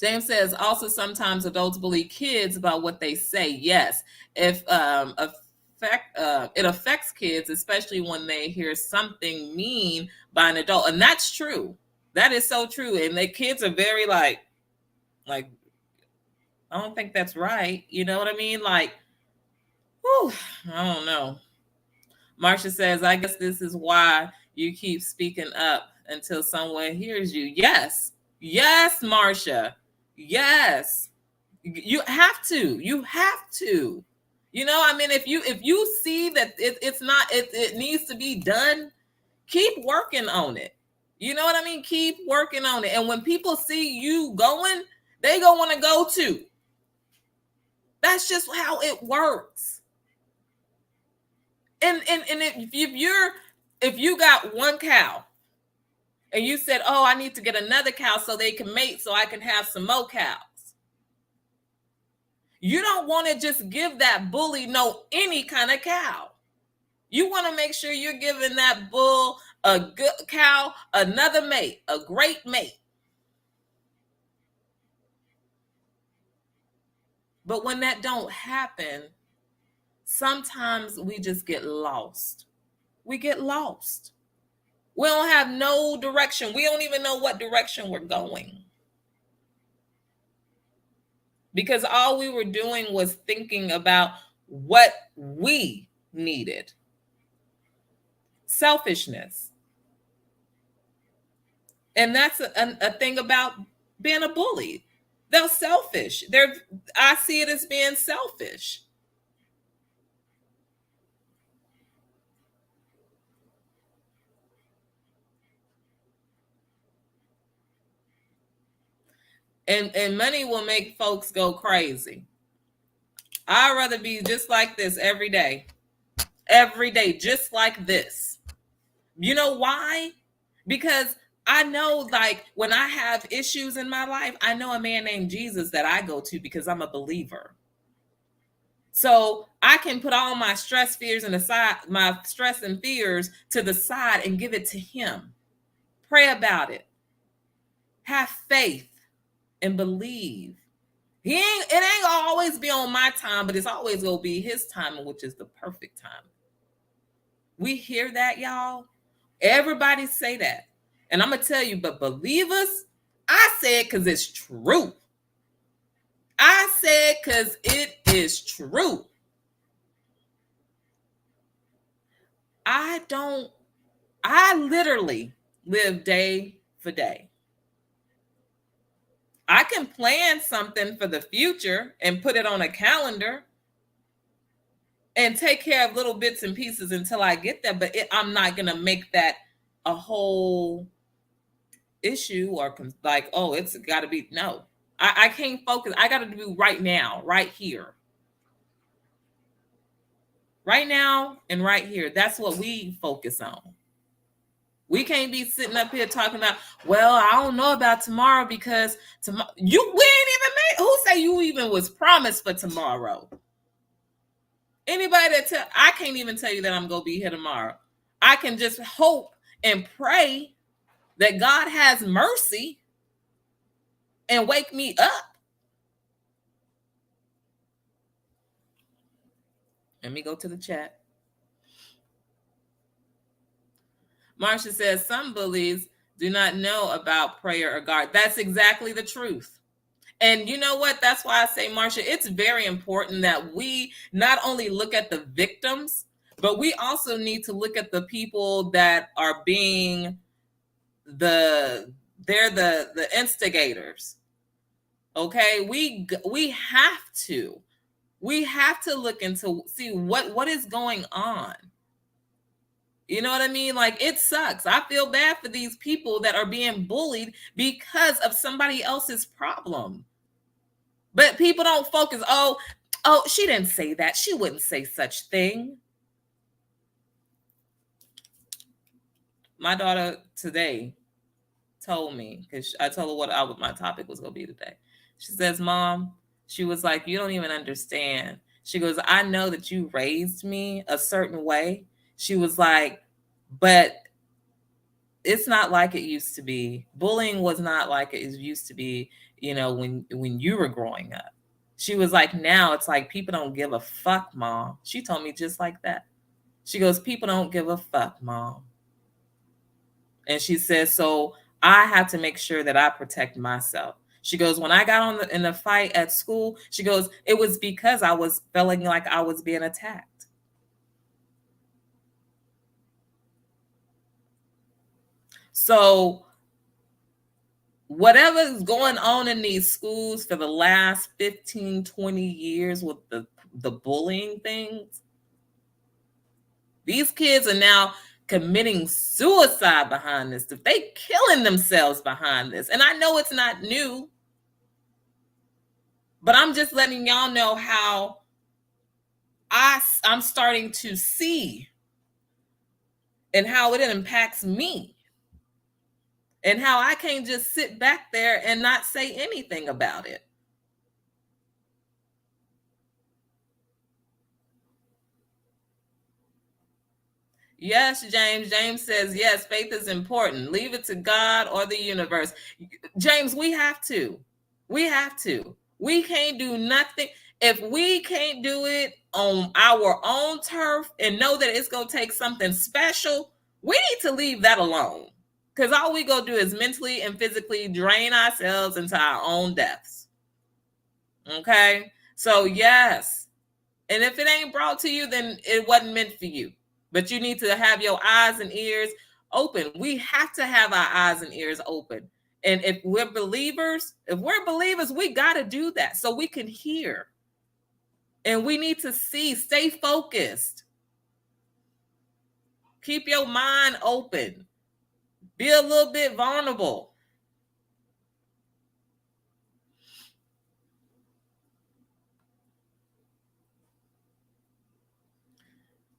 James says, also sometimes adults bully kids about what they say. Yes, if it affects kids, especially when they hear something mean by an adult, and that's true. That is so true. And the kids are very like, I don't think that's right. You know what I mean? Like, whew, I don't know. Marcia says, I guess this is why you keep speaking up until someone hears you. Yes. Yes, Marcia. Yes. You have to. You have to. You know, I mean, if you see that it's not, it needs to be done, keep working on it. You know what I mean? Keep working on it. And when people see you going, they gonna want to go too. That's just how it works. And if you got one cow and you said, oh, I need to get another cow so they can mate so I can have some more cows. You don't want to just give that bully any kind of cow. You want to make sure you're giving that bull, a good cow, another mate, a great mate. But when that don't happen, sometimes we just get lost. We get lost. We don't have no direction. We don't even know what direction we're going. Because all we were doing was thinking about what we needed. Selfishness. And that's a thing about being a bully. They're selfish. I see it as being selfish. And money will make folks go crazy. I'd rather be just like this every day. Every day, just like this. You know why? Because I know, like, when I have issues in my life, I know a man named Jesus that I go to because I'm a believer. So I can put all my stress, fears, and my stress and fears to the side and give it to him. Pray about it. Have faith and believe. It ain't gonna always be on my time, but it's always gonna be his time, which is the perfect time. We hear that, y'all. Everybody say that. And I'm gonna tell you, but believers, I say it because it's true. I say it because it is true. I literally live day for day. I can plan something for the future and put it on a calendar and take care of little bits and pieces until I get there. But I'm not going to make that a whole issue or like, oh, it's got to be. No, I can't focus. I got to do right now, right here. Right now and right here. That's what we focus on. We can't be sitting up here talking about, well, I don't know about tomorrow because tomorrow we ain't even made. Who say you even was promised for tomorrow? Anybody I can't even tell you that I'm gonna be here tomorrow. I can just hope and pray that God has mercy and wake me up. Let me go to the chat. Marcia says some bullies do not know about prayer or God. That's exactly the truth. And you know what? That's why I say, Marcia, it's very important that we not only look at the victims, but we also need to look at the people that are being the instigators. Okay, we have to look into see what is going on. You know what I mean? Like, it sucks. I feel bad for these people that are being bullied because of somebody else's problem. But people don't focus. Oh, she didn't say that. She wouldn't say such thing. My daughter today told me, because I told her what my topic was going to be today. She says, Mom, she was like, you don't even understand. She goes, I know that you raised me a certain way. She was like, but it's not like it used to be. Bullying was not like it used to be, when you were growing up. She was like, now it's like people don't give a fuck, Mom. She told me just like that. She goes, people don't give a fuck, Mom. And she says, so I have to make sure that I protect myself. She goes, when I got in the fight at school, she goes, it was because I was feeling like I was being attacked. So whatever is going on in these schools for the last 15, 20 years with the bullying things, these kids are now committing suicide behind this. They killing themselves behind this. And I know it's not new, but I'm just letting y'all know how I'm starting to see and how it impacts me and how I can't just sit back there and not say anything about it. Yes, James. James says, yes, faith is important. Leave it to God or the universe. James, we have to. We have to. We can't do nothing. If we can't do it on our own turf and know that it's going to take something special, we need to leave that alone. Because all we go do is mentally and physically drain ourselves into our own deaths. Okay? So, yes. And if it ain't brought to you, then it wasn't meant for you. But you need to have your eyes and ears open. We have to have our eyes and ears open. And if we're believers, we got to do that so we can hear. And we need to see, stay focused. Keep your mind open. Be a little bit vulnerable.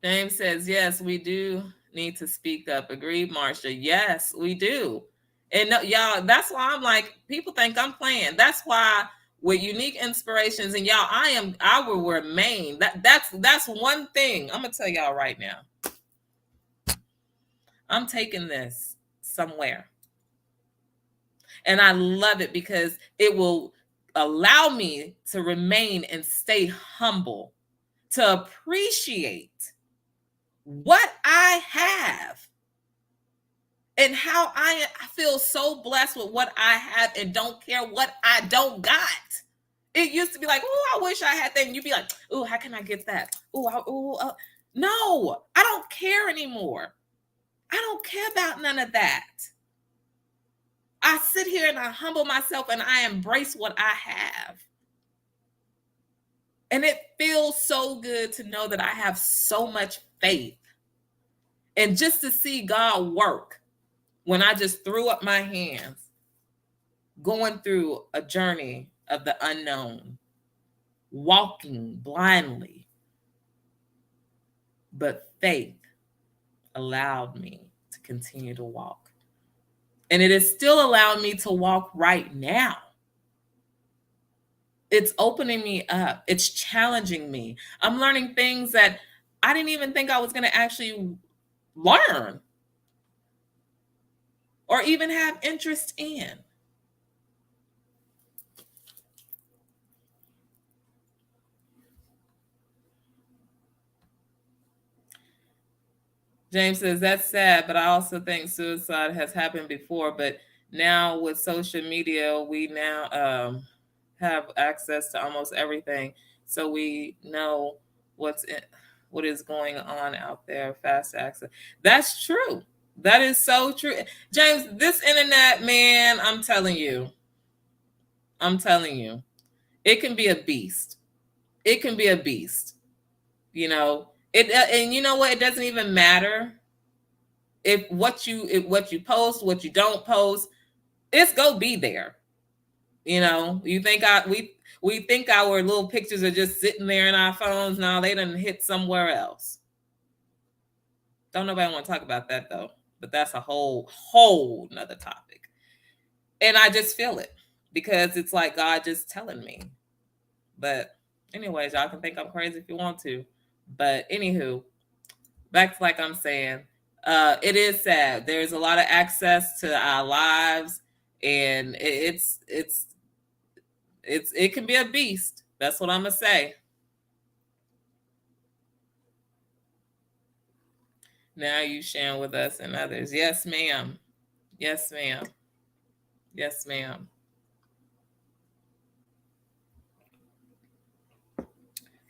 James says, yes, we do need to speak up. Agreed, Marsha. Yes, we do. And y'all, that's why I'm like, people think I'm playing. That's why with Unique Inspirations and y'all, I will remain. That's one thing. I'm gonna tell y'all right now. I'm taking this somewhere. And I love it because it will allow me to remain and stay humble, to appreciate what I have and how I feel so blessed with what I have and don't care what I don't got. It used to be like, oh, I wish I had that. And you'd be like, oh, how can I get that? No, I don't care anymore. I don't care about none of that. I sit here and I humble myself and I embrace what I have. And it feels so good to know that I have so much faith. And just to see God work when I just threw up my hands, going through a journey of the unknown, walking blindly. But faith allowed me to continue to walk. And it is still allowing me to walk right now. It's opening me up. It's challenging me. I'm learning things that I didn't even think I was going to actually learn or even have interest in. James says, that's sad, but I also think suicide has happened before. But now with social media, we now have access to almost everything. So we know what is going on out there, fast access. That's true. That is so true. James, this internet, man, I'm telling you, it can be a beast. It can be a beast. You know, and you know what? It doesn't even matter if what you post, what you don't post, it's go be there. You think we think our little pictures are just sitting there in our phones. No, they done hit somewhere else. Don't nobody want to talk about that though. But that's a whole nother topic. And I just feel it because it's like God just telling me. But anyways, y'all can think I'm crazy if you want to. But anywho, back to like I'm saying, it is sad. There's a lot of access to our lives, and it can be a beast. That's what I'm gonna say. Now you sharing with us and others. Yes, ma'am. Yes, ma'am. Yes, ma'am.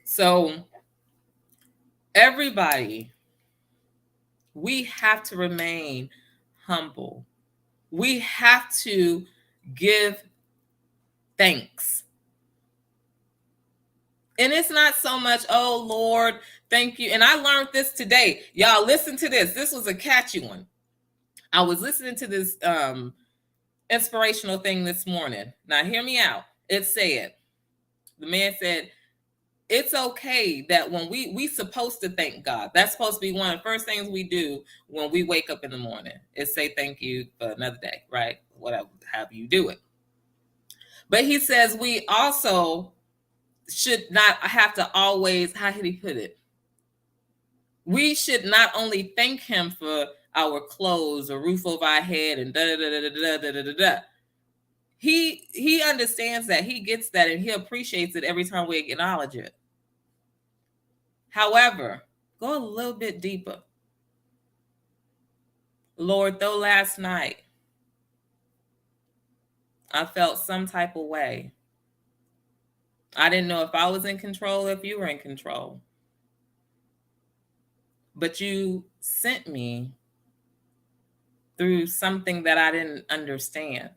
So everybody, we have to remain humble. We have to give thanks. And it's not so much, oh Lord, thank you. And I learned this today. Y'all listen to this. This was a catchy one. I was listening to this inspirational thing this morning. Now hear me out. It said, the man said, it's okay that when we supposed to thank God. That's supposed to be one of the first things we do when we wake up in the morning is say thank you for another day, right? Whatever, have you do it. But he says we also should not have to always, how did he put it? We should not only thank him for our clothes, a roof over our head, and da da da da da da da da da. He understands that, he gets that, and he appreciates it every time we acknowledge it. However, go a little bit deeper. Lord, though last night I felt some type of way, I didn't know if I was in control or if you were in control. But you sent me through something that I didn't understand.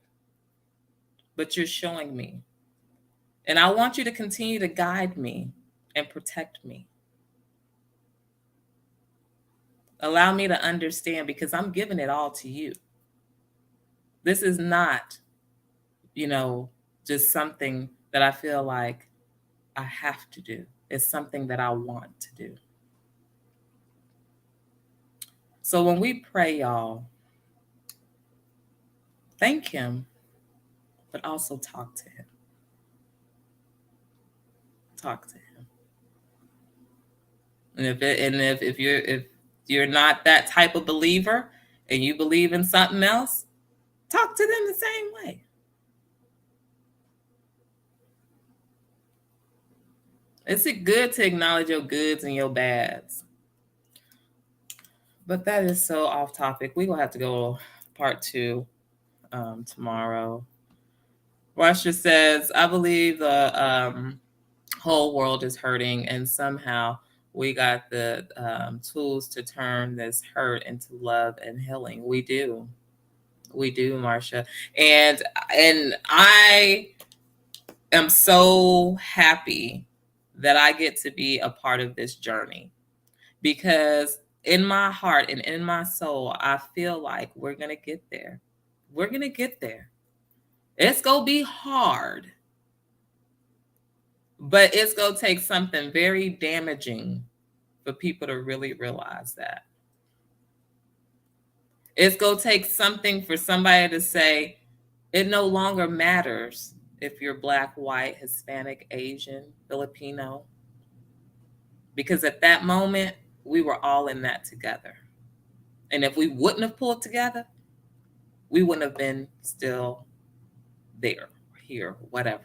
But you're showing me. And I want you to continue to guide me and protect me. Allow me to understand, because I'm giving it all to you. This is not, just something that I feel like I have to do. It's something that I want to do. So when we pray, y'all, thank him, but also talk to him. Talk to him. And if you're not that type of believer and you believe in something else, talk to them the same way. It's good to acknowledge your goods and your bads. But that is so off topic. We will have to go part 2 tomorrow. Russia says, I believe the whole world is hurting, and somehow we got the tools to turn this hurt into love and healing. We do, Marcia. And I am so happy that I get to be a part of this journey, because in my heart and in my soul, I feel like we're going to get there. We're going to get there. It's going to be hard, but it's going to take something very damaging for people to really realize that. It's going to take something for somebody to say, it no longer matters if you're Black, white, Hispanic, Asian, Filipino. Because at that moment, we were all in that together. And if we wouldn't have pulled together, we wouldn't have been still there, here, whatever.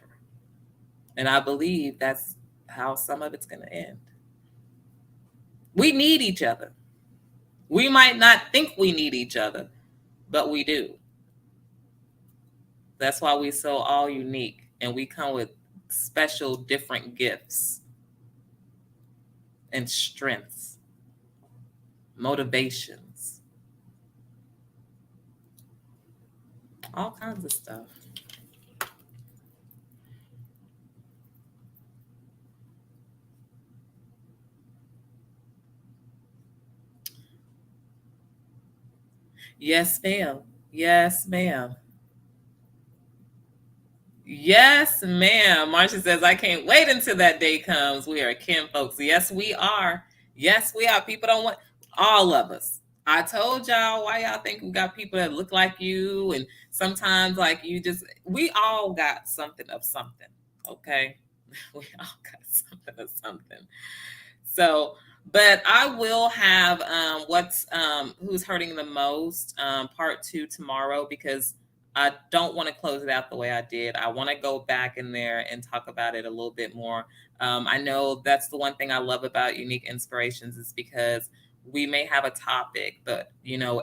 And I believe that's how some of it's going to end. We need each other. We might not think we need each other, but we do. That's why we're so all unique, and we come with special, different gifts and strengths, motivations, all kinds of stuff. Yes, ma'am. Yes, ma'am. Yes, ma'am. Marcia says, I can't wait until that day comes. We are kin folks. Yes, we are. Yes, we are. People don't want all of us. I told y'all why y'all think we got people that look like you, and sometimes like you just we all got something of something. Okay. We all got something of something. So, but I will have what's who's hurting the most part two tomorrow because I don't want to close it out the way I did. I want to go back in there and talk about it a little bit more. I know that's the one thing I love about Unique Inspirations is because we may have a topic, but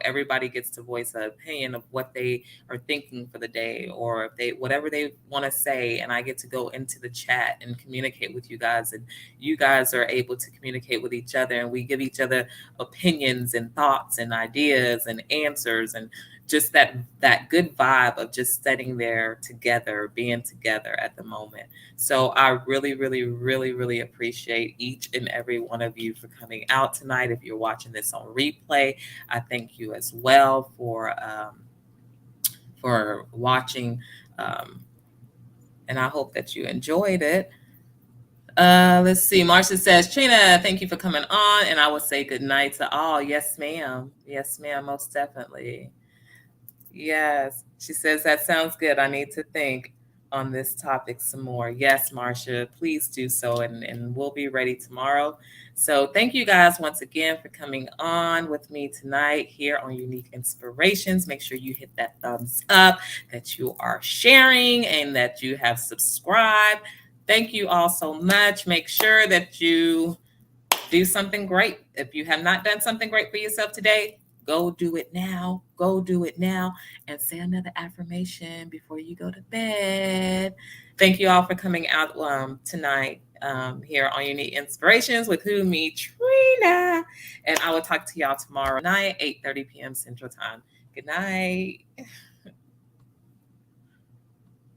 everybody gets to voice an opinion of what they are thinking for the day, or if they whatever they want to say, and I get to go into the chat and communicate with you guys, and you guys are able to communicate with each other, and we give each other opinions and thoughts and ideas and answers, and just that good vibe of just sitting there together, being together at the moment. So I really, really, really, really appreciate each and every one of you for coming out tonight. If you're watching this on replay, I thank you as well for watching, um, and I hope that you enjoyed it. Let's see. Marcia says, Trina, thank you for coming on. And I will say good night to all. Yes, ma'am. Yes, ma'am. Most definitely. Yes. She says, that sounds good. I need to think on this topic some more. Yes, Marcia, please do so. And we'll be ready tomorrow. So thank you guys once again for coming on with me tonight here on Unique Inspirations. Make sure you hit that thumbs up, that you are sharing, and that you have subscribed. Thank you all so much. Make sure that you do something great. If you have not done something great for yourself today, go do it now. Go do it now and say another affirmation before you go to bed. Thank you all for coming out tonight here on Unique Inspirations with who, me, Trina. And I will talk to y'all tomorrow night, 8:30 p.m. Central Time. Good night.